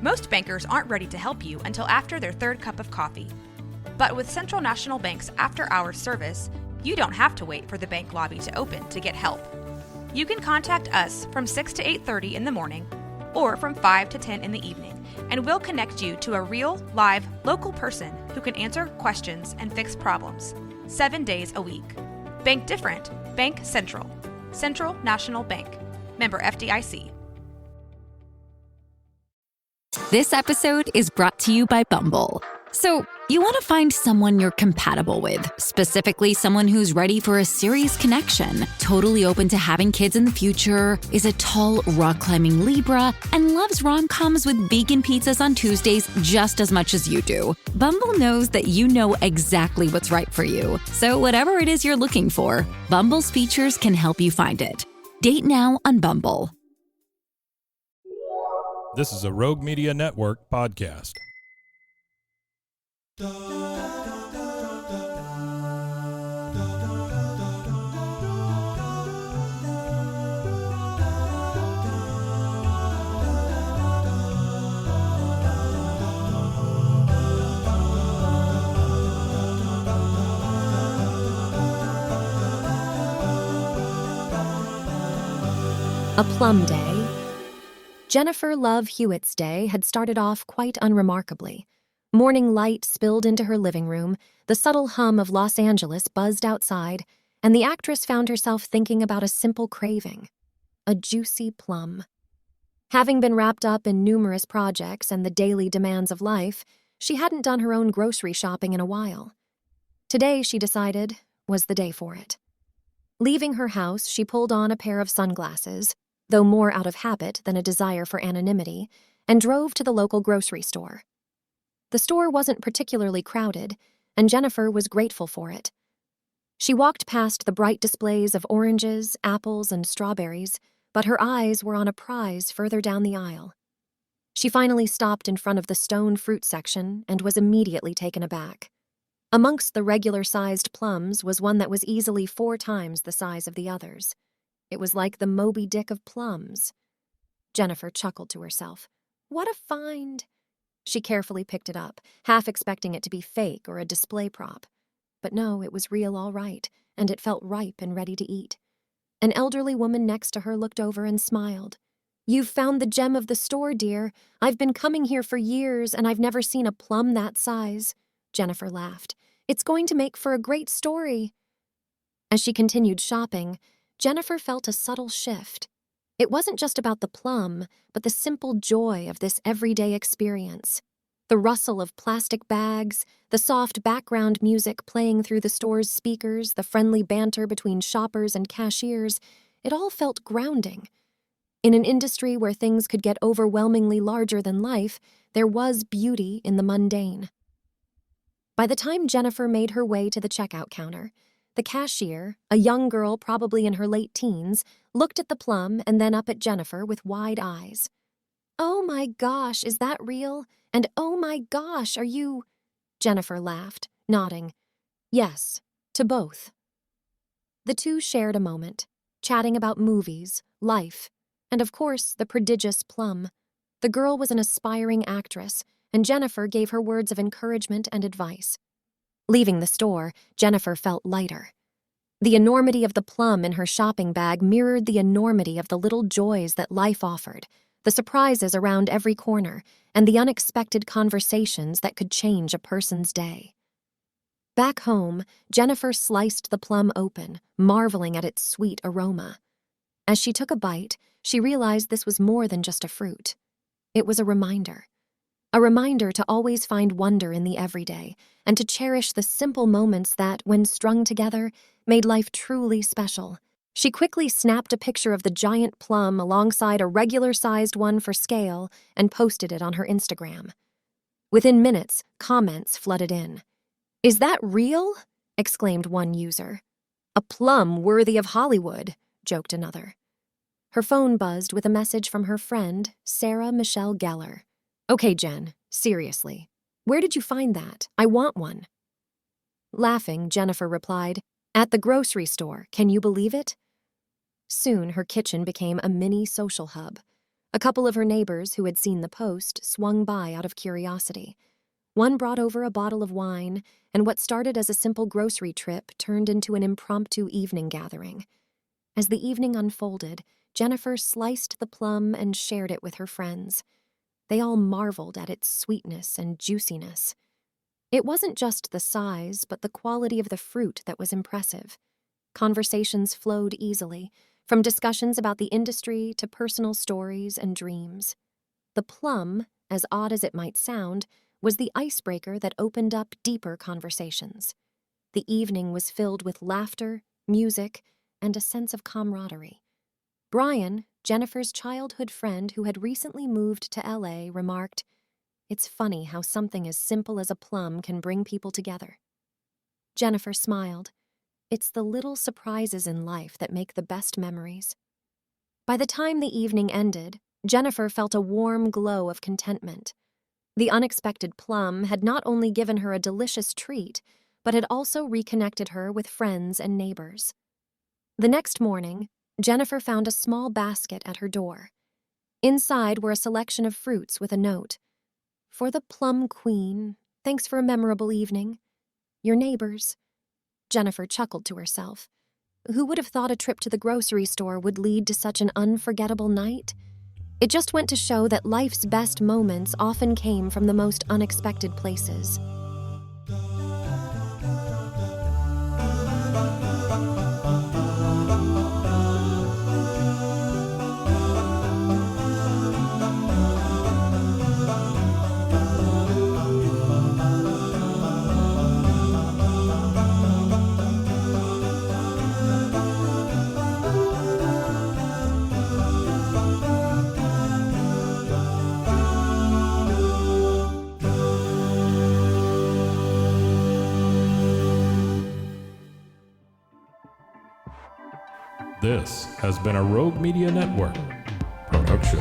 Most bankers aren't ready to help you until after their third cup of coffee. But with Central National Bank's after-hours service, you don't have to wait for the bank lobby to open to get help. You can contact us from 6 to 8:30 in the morning or from 5 to 10 in the evening, and we'll connect you to a real, live, local person who can answer questions and fix problems 7 days a week. Bank different. Bank Central. Central National Bank. Member FDIC. This episode is brought to you by Bumble. So, you want to find someone you're compatible with, specifically someone who's ready for a serious connection, totally open to having kids in the future, is a tall, rock-climbing Libra, and loves rom-coms with vegan pizzas on Tuesdays just as much as you do. Bumble knows that you know exactly what's right for you. So whatever it is you're looking for, Bumble's features can help you find it. Date now on Bumble. This is a Rogue Media Network podcast. A Plum Day. Jennifer Love Hewitt's day had started off quite unremarkably. Morning light spilled into her living room, the subtle hum of Los Angeles buzzed outside, and the actress found herself thinking about a simple craving: a juicy plum. Having been wrapped up in numerous projects and the daily demands of life, she hadn't done her own grocery shopping in a while. Today, she decided, was the day for it. Leaving her house, she pulled on a pair of sunglasses, though more out of habit than a desire for anonymity, and drove to the local grocery store. The store wasn't particularly crowded, and Jennifer was grateful for it. She walked past the bright displays of oranges, apples, and strawberries, but her eyes were on a prize further down the aisle. She finally stopped in front of the stone fruit section and was immediately taken aback. Amongst the regular-sized plums was one that was easily 4 times the size of the others. It was like the Moby Dick of plums. Jennifer chuckled to herself. What a find! She carefully picked it up, half expecting it to be fake or a display prop. But no, it was real all right, and it felt ripe and ready to eat. An elderly woman next to her looked over and smiled. You've found the gem of the store, dear. I've been coming here for years, and I've never seen a plum that size. Jennifer laughed. It's going to make for a great story. As she continued shopping, Jennifer felt a subtle shift. It wasn't just about the plum, but the simple joy of this everyday experience. The rustle of plastic bags, the soft background music playing through the store's speakers, the friendly banter between shoppers and cashiers, it all felt grounding. In an industry where things could get overwhelmingly larger than life, there was beauty in the mundane. By the time Jennifer made her way to the checkout counter, the cashier, a young girl probably in her late teens, looked at the plum and then up at Jennifer with wide eyes. Oh my gosh, is that real? And oh my gosh, are you... Jennifer laughed, nodding. Yes, to both. The two shared a moment, chatting about movies, life, and of course, the prodigious Plum. The girl was an aspiring actress, and Jennifer gave her words of encouragement and advice. Leaving the store, Jennifer felt lighter. The enormity of the plum in her shopping bag mirrored the enormity of the little joys that life offered, the surprises around every corner, and the unexpected conversations that could change a person's day. Back home, Jennifer sliced the plum open, marveling at its sweet aroma. As she took a bite, she realized this was more than just a fruit. It was a reminder to always find wonder in the everyday, and to cherish the simple moments that, when strung together, made life truly special. She quickly snapped a picture of the giant plum alongside a regular-sized one for scale and posted it on her Instagram. Within minutes, comments flooded in. "Is that real?" exclaimed one user. "A plum worthy of Hollywood," joked another. Her phone buzzed with a message from her friend, Sarah Michelle Geller. "Okay, Jen, seriously. Where did you find that? I want one." Laughing, Jennifer replied, "At the grocery store, can you believe it?" Soon, her kitchen became a mini social hub. A couple of her neighbors who had seen the post swung by out of curiosity. One brought over a bottle of wine, and what started as a simple grocery trip turned into an impromptu evening gathering. As the evening unfolded, Jennifer sliced the plum and shared it with her friends. They all marveled at its sweetness and juiciness. It wasn't just the size, but the quality of the fruit that was impressive. Conversations flowed easily, from discussions about the industry to personal stories and dreams. The plum, as odd as it might sound, was the icebreaker that opened up deeper conversations. The evening was filled with laughter, music, and a sense of camaraderie. Brian, Jennifer's childhood friend who had recently moved to LA, remarked, "It's funny how something as simple as a plum can bring people together." Jennifer smiled. It's the little surprises in life that make the best memories. By the time the evening ended, Jennifer felt a warm glow of contentment. The unexpected plum had not only given her a delicious treat, but had also reconnected her with friends and neighbors. The next morning, Jennifer found a small basket at her door. Inside were a selection of fruits with a note. "For the Plum Queen, thanks for a memorable evening. Your neighbors." Jennifer chuckled to herself. Who would have thought a trip to the grocery store would lead to such an unforgettable night? It just went to show that life's best moments often came from the most unexpected places. This has been a Rogue Media Network production.